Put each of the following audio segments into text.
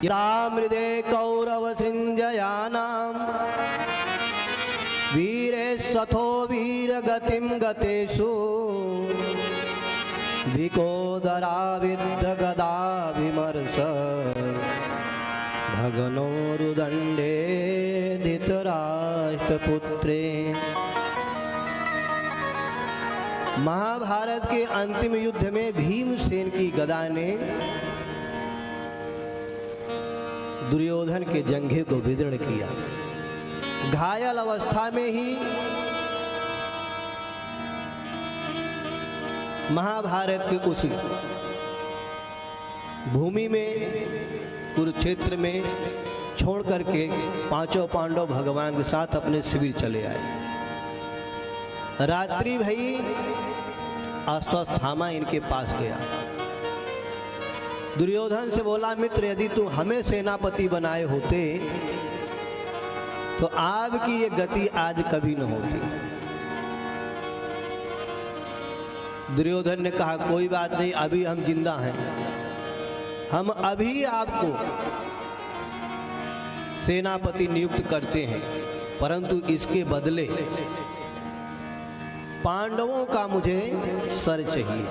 यदा मृदे कौरवसृञ्जयानां वीरे सथो वीरगतिं गतेषु विकोदराविद्धगदा विमर्श भगनोरुदण्डे धृतराष्ट्रपुत्रे। महाभारत के अंतिम युद्ध में भीमसेन की गदा ने दुर्योधन के जंघे को विदीर्ण किया। घायल अवस्था में ही महाभारत के उस भूमि में कुरुक्षेत्र में छोड़ करके पांचों पांडव भगवान के साथ अपने शिविर चले आए। रात्रि भई, अश्वत्थामा इनके पास गया। दुर्योधन से बोला, मित्र यदि तुम हमें सेनापति बनाए होते तो आपकी ये गति आज कभी न होती। दुर्योधन ने कहा, कोई बात नहीं, अभी हम जिंदा हैं, हम अभी आपको सेनापति नियुक्त करते हैं, परंतु इसके बदले पांडवों का मुझे सर चाहिए।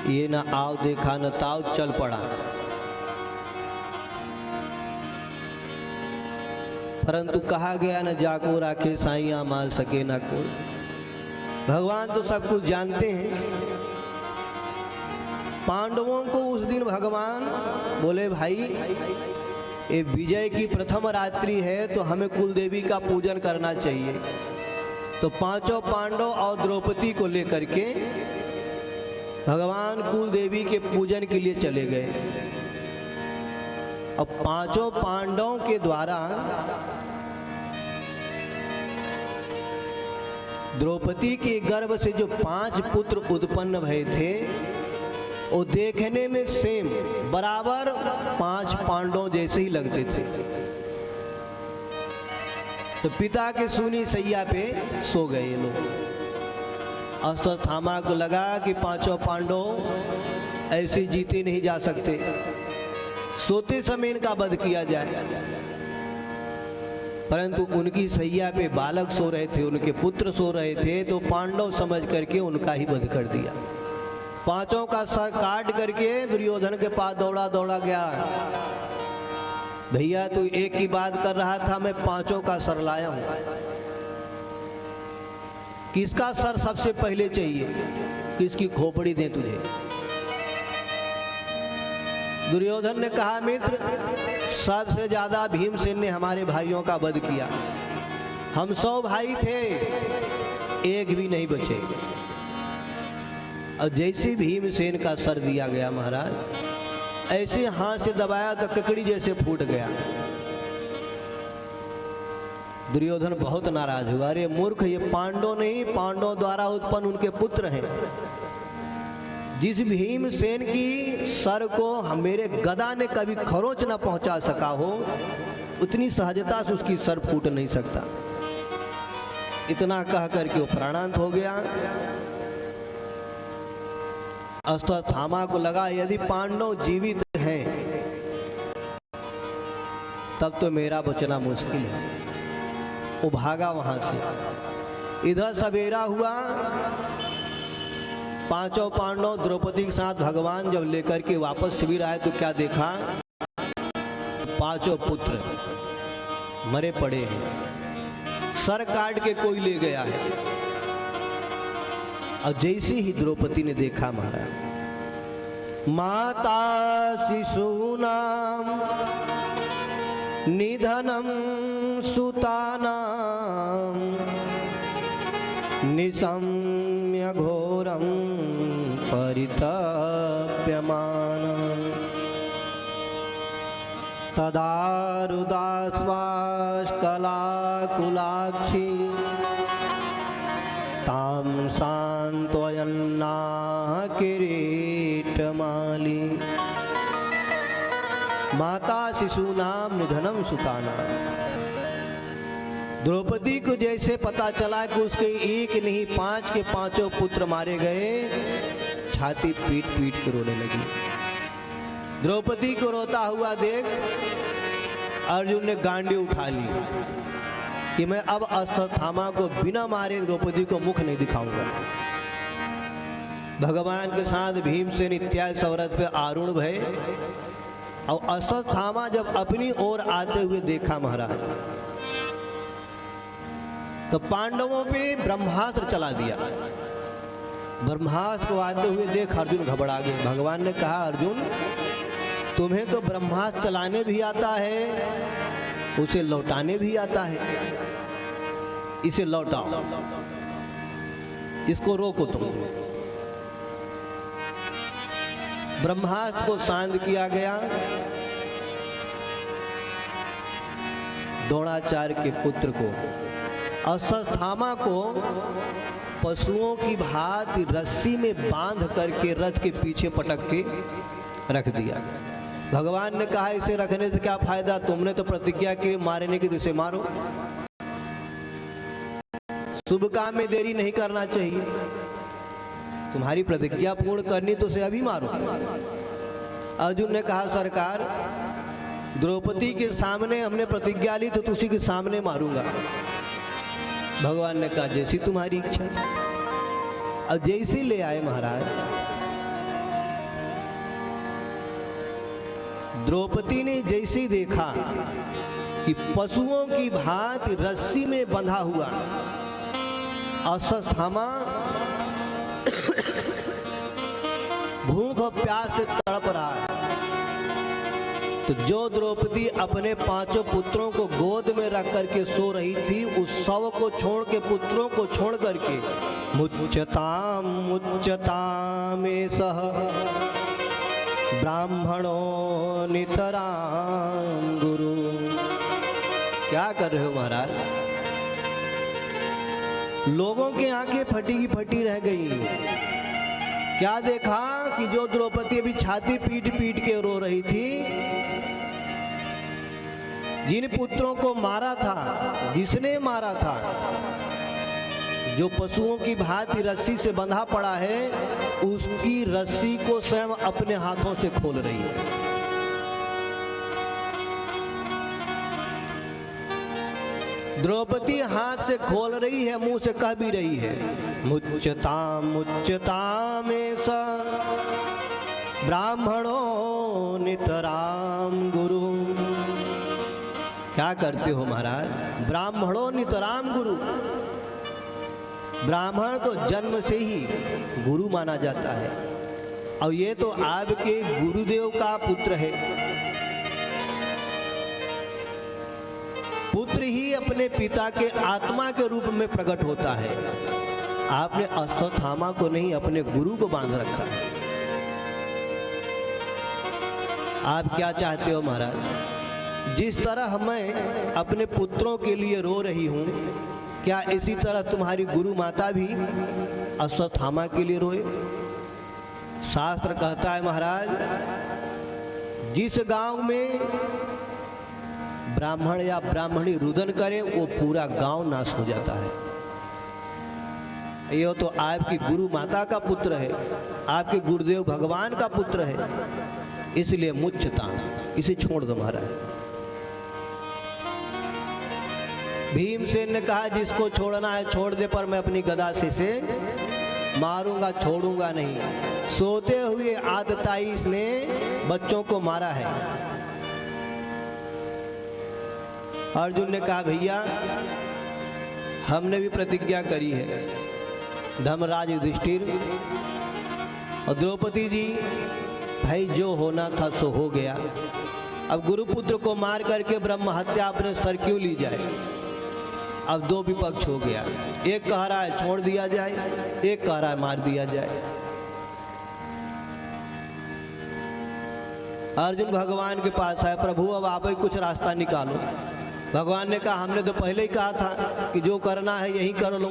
ये न आव देखा न ताव, चल पड़ा। परंतु कहा गया न जाको राखे साइया मार सके ना कोई। भगवान तो सब कुछ जानते हैं। पांडवों को उस दिन भगवान बोले, भाई ये विजय की प्रथम रात्रि है तो हमें कुल देवी का पूजन करना चाहिए। तो पांचों पांडव और द्रौपदी को लेकर के भगवान कुल देवी के पूजन के लिए चले गए। अब पांचों पांडवों के द्वारा द्रौपदी के गर्भ से जो 5 पुत्र उत्पन्न भए थे वो देखने में सेम बराबर 5 पांडवों जैसे ही लगते थे। तो पिता के सूनी सैया पे सो गए लोग। अश्वत्थामा को लगा कि पांचों पांडव ऐसे जीते नहीं जा सकते, सोते समय इनका वध किया जाए। परंतु उनकी सैया पे बालक सो रहे थे, उनके पुत्र सो रहे थे, तो पांडव समझ करके उनका ही वध कर दिया। पांचों का सर काट करके दुर्योधन के पास दौड़ा दौड़ा गया। भैया तू एक की बात कर रहा था, मैं पांचों का सर लाया हूं। किसका सर सबसे पहले चाहिए, किसकी खोपड़ी दें तुझे? दुर्योधन ने कहा, मित्र सबसे ज्यादा भीमसेन ने हमारे भाइयों का वध किया। हम 100 भाई थे, एक भी नहीं बचे। और जैसे भीमसेन का सर दिया गया महाराज, ऐसे हाथ से दबाया तो ककड़ी जैसे फूट गया। दुर्योधन बहुत नाराज हुआ। अरे मूर्ख, ये पांडव नहीं, पांडव द्वारा उत्पन्न उनके पुत्र हैं। जिस भीमसेन की सर को मेरे गदा ने कभी खरोंच न पहुंचा सका हो, उतनी सहजता से उसकी सर फूट नहीं सकता। इतना कह करके वो प्राणांत हो गया। अश्वत्थामा को लगा यदि पांडव जीवित हैं तब तो मेरा बचना मुश्किल है। वो भागा वहां से। इधर सवेरा हुआ, पांचों पांडव द्रौपदी के साथ भगवान जब लेकर के वापस शिविर आए तो क्या देखा, पांचों पुत्र मरे पड़े हैं, सर काट के कोई ले गया है। और जैसे ही द्रौपदी ने देखा, महाराज माता शिशूनाम निधनम सुतानाम निशम्य घोरम परितप्यमानम् तदारुदास्वास्कलाकुलाक्षी तां सान्त्वयन्ना किरीटमाली। माता शिशूनाम निधनम सुतानाम। द्रौपदी को जैसे पता चला कि उसके एक नहीं 5 के पांचों पुत्र मारे गए, छाती पीट पीट कर रोने लगी। द्रौपदी को रोता हुआ देख अर्जुन ने गांडी उठा ली कि मैं अब अश्वत्थामा को बिना मारे द्रौपदी को मुख नहीं दिखाऊंगा। भगवान के साथ भीमसेन इत्यादि सवरथ पे आरूढ़ भय और अश्वत्थामा जब अपनी ओर आते हुए देखा महाराज तो पांडवों पे ब्रह्मास्त्र चला दिया। ब्रह्मास्त्र को आते हुए देख अर्जुन घबरा गए। भगवान ने कहा अर्जुन तुम्हें तो ब्रह्मास्त्र चलाने भी आता है, उसे लौटाने भी आता है, इसे लौटाओ, इसको रोको तुम। ब्रह्मास्त्र को शांत किया गया। द्रोणाचार्य के पुत्र को अश्वत्थामा को पशुओं की भांति रस्सी में बांध करके रथ के पीछे पटक के रख दिया। भगवान ने कहा इसे रखने से क्या फायदा, तुमने तो प्रतिज्ञा की मारने की, इसे मारो। शुभ काम में देरी नहीं करना चाहिए, तुम्हारी प्रतिज्ञा पूर्ण करनी तो उसे अभी मारो। अर्जुन ने कहा सरकार द्रौपदी के सामने हमने प्रतिज्ञा ली तो उसी के सामने मारूंगा। भगवान ने कहा जैसी तुम्हारी इच्छा। और जैसी ले आए महाराज, द्रौपदी ने जैसे देखा कि पशुओं की भांति रस्सी में बंधा हुआ अश्वत्थामा भूख और प्यास से तड़प रहा है, तो जो द्रौपदी अपने पांचों पुत्रों को गोद में रख करके सो रही थी, उस शव को छोड़ के, पुत्रों को छोड़ करके मुच्यताम मुच्यताम सह ब्राह्मणों नितराम गुरु। क्या कर रहे हो महाराज? लोगों की आंखें फटी की फटी रह गई। क्या देखा कि जो द्रौपदी अभी छाती पीट पीट के रो रही थी, जिन पुत्रों को मारा था, जिसने मारा था, जो पशुओं की भांति रस्सी से बंधा पड़ा है, उसकी रस्सी को स्वयं अपने हाथों से खोल रही है। द्रौपदी हाथ से खोल रही है, मुंह से कह भी रही है मुच्यताम मुच्यताम स ब्राह्मणों नितराम गुरु। क्या करते हो महाराज? ब्राह्मणों नितराम गुरु। ब्राह्मण तो जन्म से ही गुरु माना जाता है, और ये तो आपके गुरुदेव का पुत्र है। पुत्र ही अपने पिता के आत्मा के रूप में प्रकट होता है। आपने अश्वत्थामा को नहीं, अपने गुरु को बांध रखा है। आप क्या चाहते हो महाराज? जिस तरह मैं अपने पुत्रों के लिए रो रही हूं, क्या इसी तरह तुम्हारी गुरु माता भी अश्वत्थामा के लिए रोए? शास्त्र कहता है महाराज, जिस गांव में ब्राह्मण या ब्राह्मणी रुदन करे वो पूरा गांव नाश हो जाता है। ये तो आपकी गुरु माता का पुत्र है, आपके गुरुदेव भगवान का पुत्र है, इसलिए मुच्यता, इसे छोड़ दो महाराज। भीमसेन ने कहा जिसको छोड़ना है छोड़ दे, पर मैं अपनी गदा से मारूंगा, छोड़ूंगा नहीं। सोते हुए आदताई इसने बच्चों को मारा है। अर्जुन ने कहा भैया हमने भी प्रतिज्ञा करी है, धर्मराज युधिष्ठिर और द्रौपदी जी, भाई जो होना था सो हो गया। अब गुरुपुत्र को मार करके ब्रह्म हत्या अपने सर क्यों ली जाए? अब दो विपक्ष हो गया, एक कह रहा है छोड़ दिया जाए, एक कह रहा है मार दिया जाए। अर्जुन भगवान के पास आए, प्रभु अब आप ही कुछ रास्ता निकालो। भगवान ने कहा हमने तो पहले ही कहा था कि जो करना है यही कर लो,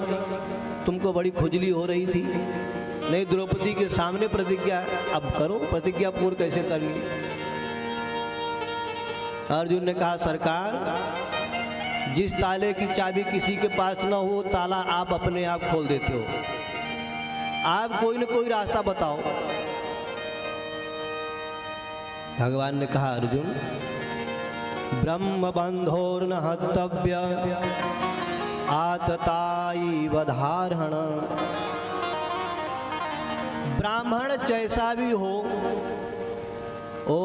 तुमको बड़ी खुजली हो रही थी। नहीं, द्रौपदी के सामने प्रतिज्ञा, अब करो, प्रतिज्ञा पूर्ण कैसे कर ली? अर्जुन ने कहा सरकार जिस ताले की चाबी किसी के पास न हो, ताला आप अपने आप खोल देते हो। आप कोई न कोई रास्ता बताओ। भगवान ने कहा अर्जुन, ब्रह्म बंधोर्न हतव्य आतताई वधारण। ब्राह्मण जैसा भी हो वो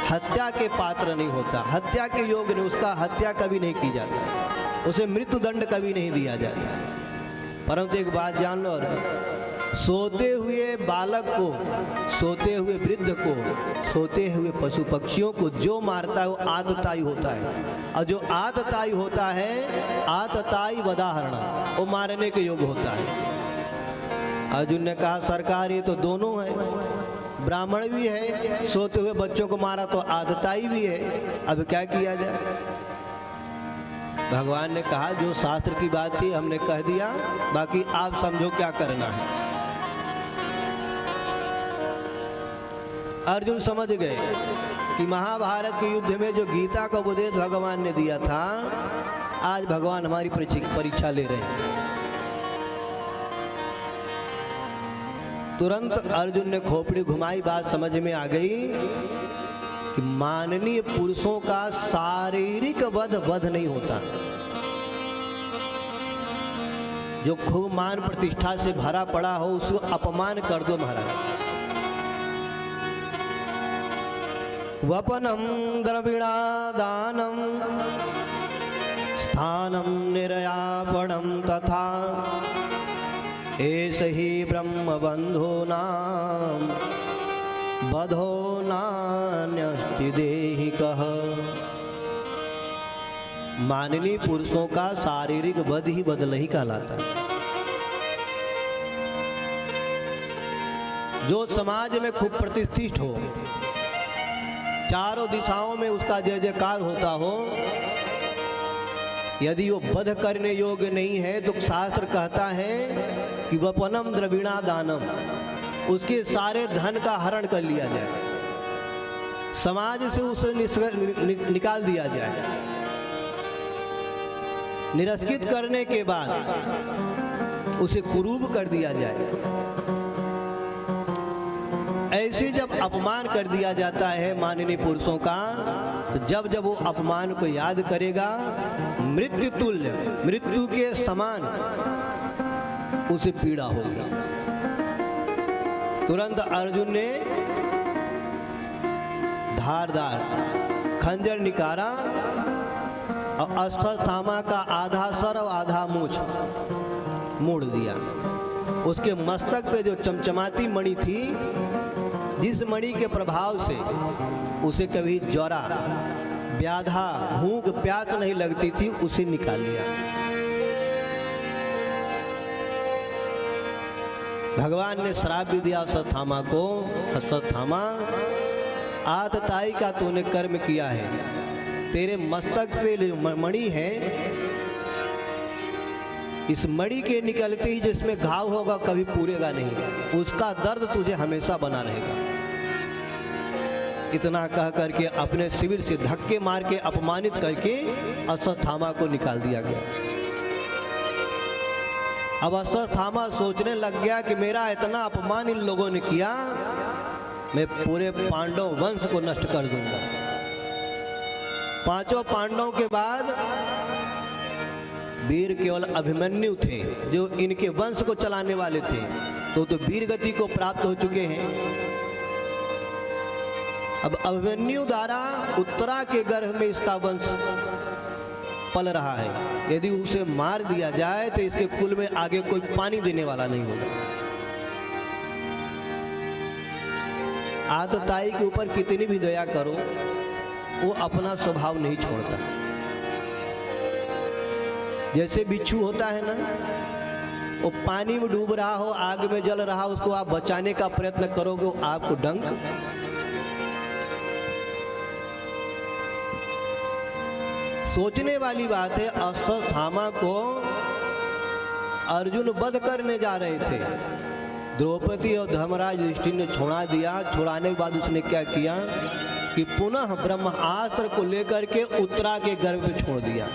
हत्या के पात्र नहीं होता, हत्या के योग्य नहीं, उसका हत्या कभी नहीं की जाती, उसे मृत्यु दंड कभी नहीं दिया जाता। परंतु एक बात जान लो, सोते हुए बालक को, सोते हुए वृद्ध को, सोते हुए पशु पक्षियों को जो मारता है वो आतताई होता है, और जो आतताई होता है, आतताई वदाहरण, वो मारने के योग्य होता है। अर्जुन ने कहा सरकार ये तो दोनों है, ब्राह्मण भी है, सोते हुए बच्चों को मारा तो आतताई भी है, अब क्या किया जाए। भगवान ने कहा जो शास्त्र की बात थी हमने कह दिया, बाकी आप समझो क्या करना है। अर्जुन समझ गए कि महाभारत के युद्ध में जो गीता का उपदेश भगवान ने दिया था, आज भगवान हमारी परीक्षा ले रहे हैं। तुरंत अर्जुन ने खोपड़ी घुमाई, बात समझ में आ गई कि माननीय पुरुषों का शारीरिक वध नहीं होता, जो खूब मान प्रतिष्ठा से भरा पड़ा हो उसको अपमान कर दो महाराज। वपनम द्रविणादानम स्थानम निर्यापणम तथा ऐसे ही ब्रह्म बंधो नाम बधो नान्यस्ति देहि कह। माननीय पुरुषों का शारीरिक वध ही बदल ही कहलाता है। जो समाज में खूब प्रतिष्ठित हो, चारों दिशाओं में उसका जय जयकार होता हो, यदि वो वध करने योग्य नहीं है तो शास्त्र कहता है कि वपनम द्रविणा दानम, उसके सारे धन का हरण कर लिया जाए, समाज से उसे निकाल दिया जाए। निरस्कृत करने के बाद उसे कुरूप कर दिया जाए। ऐसे जब अपमान कर दिया जाता है माननीय पुरुषों का, तो जब जब वो अपमान को याद करेगा, मृत्यु तुल्य, मृत्यु के समान उसे पीड़ा होगी। तुरंत अर्जुन ने धारदार खंजर निकाला और अश्वत्थामा का आधा सर और आधा मूछ मोड़ दिया। उसके मस्तक पे जो चमचमाती मणि थी, जिस मणि के प्रभाव से उसे कभी ज्वरा, व्याधा, भूख, प्यास नहीं लगती थी, उसे निकाल लिया। भगवान ने श्राप भी दिया अश्वत्थामा को, अश्वत्थामा आतताई का तूने कर्म किया है, तेरे मस्तक पे जो मणि है, इस मणि के निकलते ही जिसमें घाव होगा कभी पूरेगा नहीं, उसका दर्द तुझे हमेशा बना रहेगा। इतना कह करके अपने शिविर से धक्के मार के अपमानित करके अश्वत्थामा को निकाल दिया गया। अब अश्वत्थामा सोचने लग गया कि मेरा इतना अपमान इन लोगों ने किया, मैं पूरे पांडव वंश को नष्ट कर दूंगा। पांचों पांडवों के बाद वीर केवल अभिमन्यु थे जो इनके वंश को चलाने वाले थे, तो वीर गति को प्राप्त हो चुके हैं। अब अभिमन्यु द्वारा उत्तरा के गर्भ में इसका वंश पल रहा है, यदि उसे मार दिया जाए तो इसके कुल में आगे कोई पानी देने वाला नहीं होगा। आतताई के ऊपर कितनी भी दया करो, वो अपना स्वभाव नहीं छोड़ता। जैसे बिच्छू होता है ना, वो पानी में डूब रहा हो, आग में जल रहा, उसको आप बचाने का प्रयत्न करोगे, आपको डंक। सोचने वाली बात है, अश्वत्थामा को अर्जुन वध करने जा रहे थे, द्रौपदी और धर्मराज युधिष्ठिर ने छोड़ा दिया। छोड़ाने के बाद उसने क्या किया कि पुनः ब्रह्मास्त्र को लेकर के उत्तरा के गर्भ में छोड़ दिया।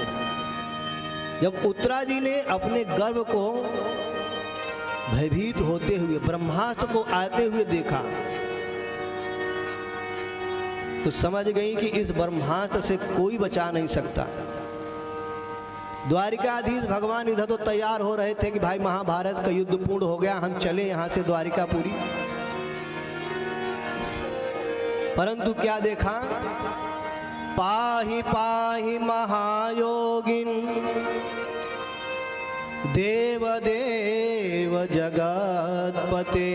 जब उत्तरा जी ने अपने गर्भ को भयभीत होते हुए, ब्रह्मास्त्र को आते हुए देखा, तो समझ गई कि इस ब्रह्मास्त्र से कोई बचा नहीं सकता। द्वारिकाधीश भगवान इधर तो तैयार हो रहे थे कि भाई महाभारत का युद्ध पूर्ण हो गया, हम चले यहां से द्वारिकापुरी। परंतु क्या देखा, पाहि पाहि महायोगिन देव देव जगत्पते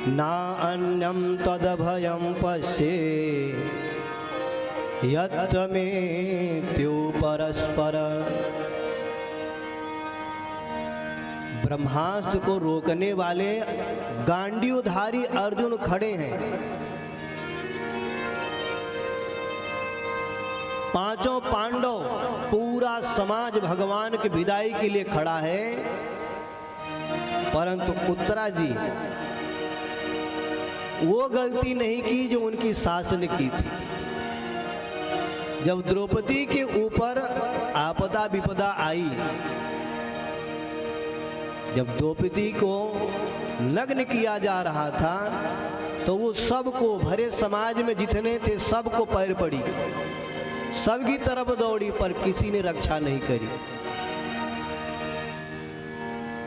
ना अन्यं तदभयं पश्ये यत्र मृत्यु परस्पर। ब्रह्मास्त्र को रोकने वाले गांडीवधारी अर्जुन खड़े हैं। पांचों पांडव, पूरा समाज भगवान की विदाई के लिए खड़ा है। परंतु उत्तरा जी वो गलती नहीं की जो उनकी सास ने की थी। जब द्रौपदी के ऊपर आपदा विपदा आई, जब द्रौपदी को लग्न किया जा रहा था, तो वो सबको, भरे समाज में जितने थे सबको पैर पड़ी, सबकी तरफ दौड़ी, पर किसी ने रक्षा नहीं करी।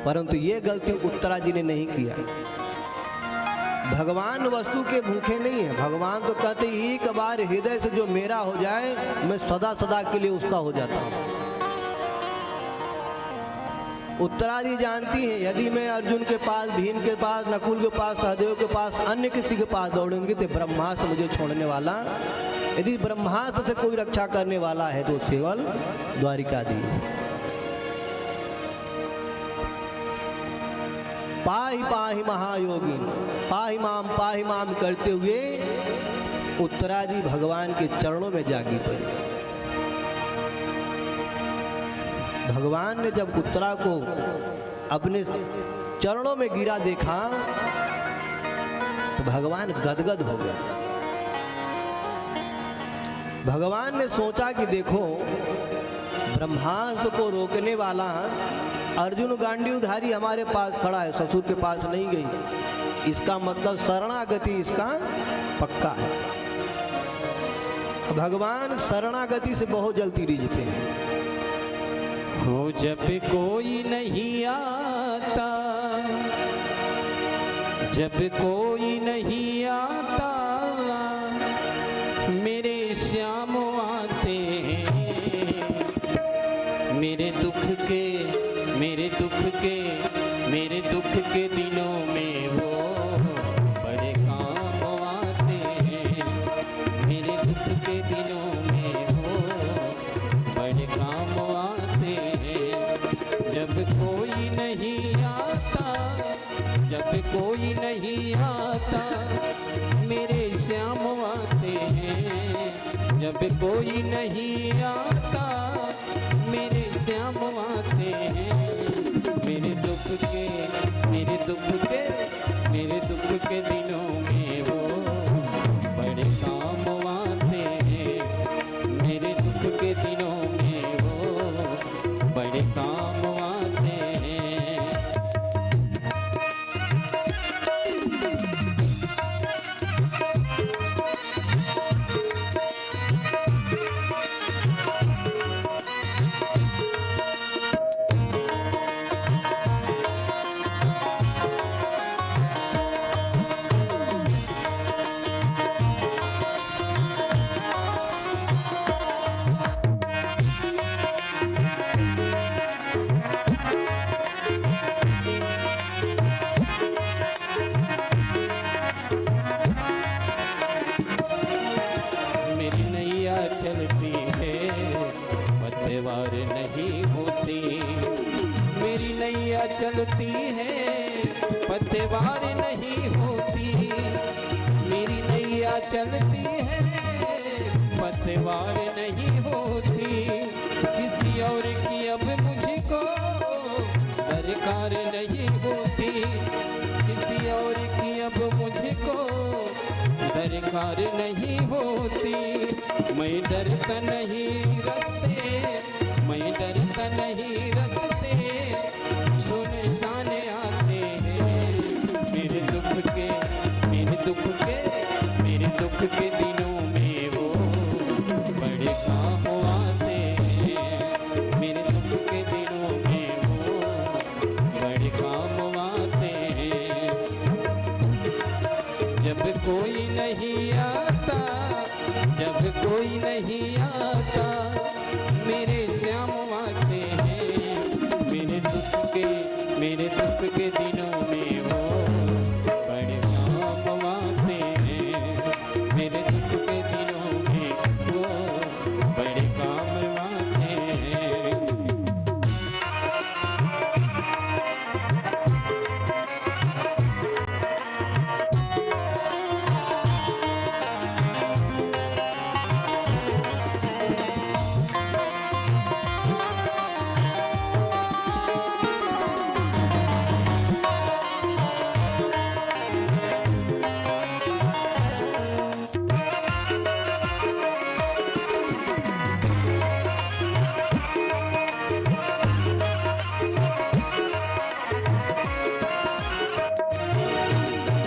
परंतु ये गलती उत्तरा जी ने नहीं किया। भगवान वस्तु के भूखे नहीं है। भगवान तो कहते एक बार हृदय से जो मेरा हो जाए, मैं सदा सदा के लिए उसका हो जाता हूं। उत्तरा जी जानती हैं, यदि मैं अर्जुन के पास, भीम के पास, नकुल के पास, सहदेव के पास, अन्य किसी के पास दौड़ूंगी तो ब्रह्मास्त्र मुझे छोड़ने वाला, यदि ब्रह्मास्त्र से कोई रक्षा करने वाला है तो केवल द्वारिकाधीश। पाहि पाहि महायोगिन, पाहि माम करते हुए उत्तरा जी भगवान के चरणों में जागी पड़ी। भगवान ने जब उत्तरा को अपने चरणों में गिरा देखा तो भगवान गदगद हो गया। भगवान ने सोचा कि देखो, ब्रह्मास्त्र को रोकने वाला अर्जुन गांडीवधारी हमारे पास खड़ा है, ससुर के पास नहीं गई, इसका मतलब शरणागति इसका पक्का है। भगवान शरणागति से बहुत जल्दी रिझते हैं। हो जब कोई नहीं आता, जब कोई नहीं आता, मेरे श्याम आते हैं। मेरे दुख के, मेरे दुख के, मेरे दुख के दिनों में वो बड़े काम आते हैं। मेरे दुख के दिनों में वो बड़े काम आते हैं। जब कोई नहीं आता, जब कोई नहीं आता, मेरे श्याम आते हैं। जब कोई नहीं आता, मेरे श्याम आते हैं। मेरे दुख के, मेरे दुख के, मेरे दुख के दिनों में वो बड़े काम आते हैं। मेरे दुख के दिनों में वो बड़े काम आते हैं। चलती है पतवार नहीं होती, मेरी नैया चलती है पतवार नहीं होती। मेरी नैया चलती है पतवार नहीं होती। किसी और की अब मुझको दरकार नहीं होती। किसी और की अब मुझको दरकार नहीं होती। मैं डरता नहीं रस्ते, मैं डरता नहीं रस्ते, सुनसान आते हैं। मेरे दुख के, मेरे दुख के, मेरे दुख दुख के दिनों में वो बड़े काम आते हैं। मेरे दुख के दिनों में वो बड़े काम आते हैं। जब कोई नहीं आता, जब कोई नहीं आता, मेरे श्याम आते हैं। मेरे दुख के दिनों में वो बड़े काम आते हैं। मेरे दुख के दिनों में वो बड़े काम आते हैं।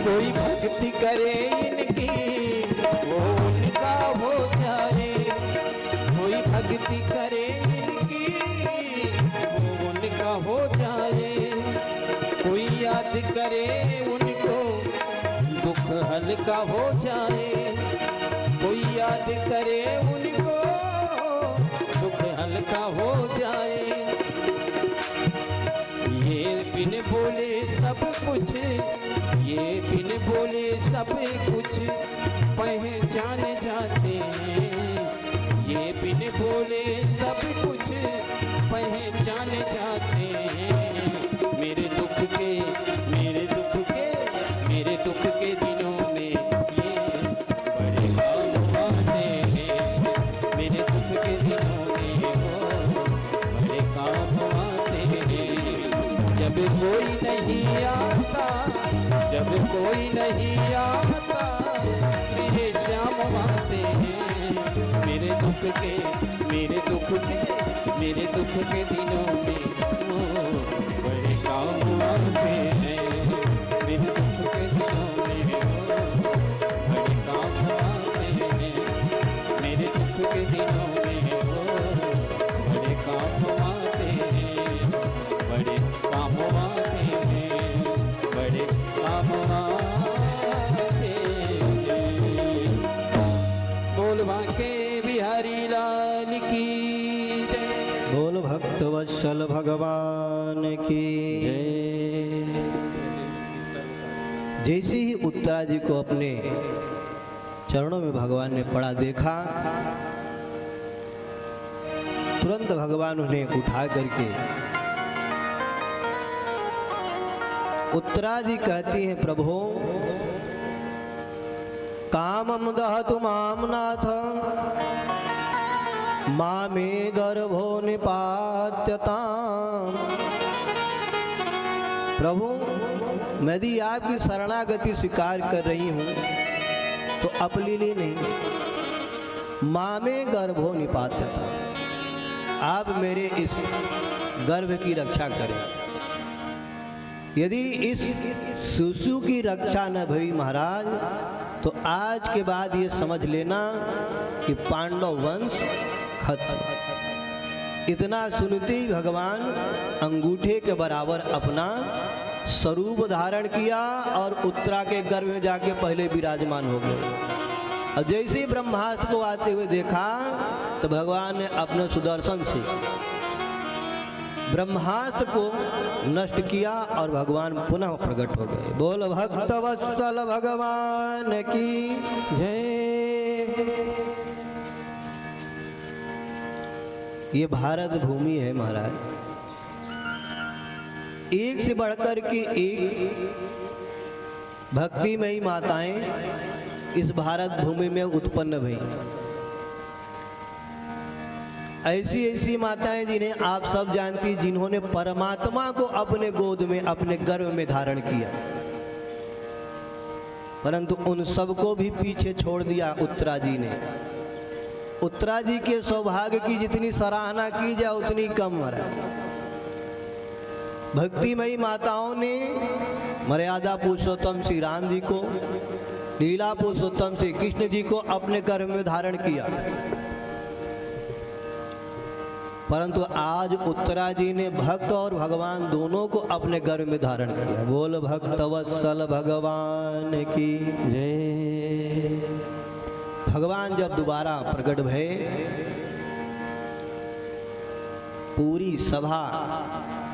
कोई भक्ति करे इनकी वो उनका हो जाए। कोई भक्ति करे इनकी वो उनका हो जाए। कोई याद करे उनको दुख हल्का हो जाए। कोई याद करे उनको दुख हल्का हो जाए। ये बिन बोले सब कुछ, ये बिन बोले सब कुछ पहचान जाते हैं। ये बिन बोले सब कुछ पहचान जाते हैं। मेरे दुख के, मेरे दुख के, मेरे दुख के दिनों में ये बड़े काम आते हैं। मेरे दुख के दिनों में वो बड़े काम आते हैं। जब कोई नहीं आता, जब कोई नहीं आता, मेरे श्याम आते हैं। मेरे दुख के, मेरे दुख के, मेरे दुख के दिनों में वो बड़े काम आते हैं। मेरे दुख के दिनों में वो बड़े काम आते हैं। मेरे दुख के दिनों में वो बड़े काम आते हैं। बड़े काम आते हैं। बड़े काम आते हैं। बोल बांके बिहारी लाल की जय। बोल भक्त वत्सल भगवान की जय। जैसे ही उत्तरा जी को अपने चरणों में भगवान ने पड़ा देखा, तुरंत भगवान उन्हें उठा करके, उत्तरा जी कहती हैं, प्रभु कामम दहतु माम नाथ मामे गर्भो निपात्यताम। प्रभु मैं यदि आपकी शरणागति स्वीकार कर रही हूं तो अपलीली नहीं, मामे गर्भो निपात्यता, आप मेरे इस गर्भ की रक्षा करें। यदि इस शिशु की रक्षा न भई महाराज, तो आज के बाद ये समझ लेना कि पांडव वंश खत्म। इतना सुनते ही भगवान अंगूठे के बराबर अपना स्वरूप धारण किया और उत्तरा के गर्भ में जाके पहले विराजमान हो गए। और जैसे ही ब्रह्मास्त्र को आते हुए देखा तो भगवान ने अपने सुदर्शन से ब्रह्मास्त्र को नष्ट किया और भगवान पुनः प्रकट हो गए। बोल भक्त वत्सल भगवान की जय। ये भारत भूमि है महाराज, एक से बढ़कर के एक भक्तिमयी माताएं इस भारत भूमि में उत्पन्न भई। ऐसी ऐसी माताएं जिन्हें आप सब जानती, जिन्होंने परमात्मा को अपने गोद में, अपने गर्भ में धारण किया, परंतु उन सबको भी पीछे छोड़ दिया उत्तरा जी ने। उत्तरा जी के सौभाग्य की जितनी सराहना की जाए उतनी कम है। भक्तिमयी माताओं ने मर्यादा पुरुषोत्तम श्री राम जी को, लीला पुरुषोत्तम श्री कृष्ण जी को अपने गर्भ में धारण किया, परंतु आज उत्तरा जी ने भक्त और भगवान दोनों को अपने गर्भ में धारण किया। बोल भक्तवत्सल भगवान की जय। भगवान जब दोबारा प्रकट भये, पूरी सभा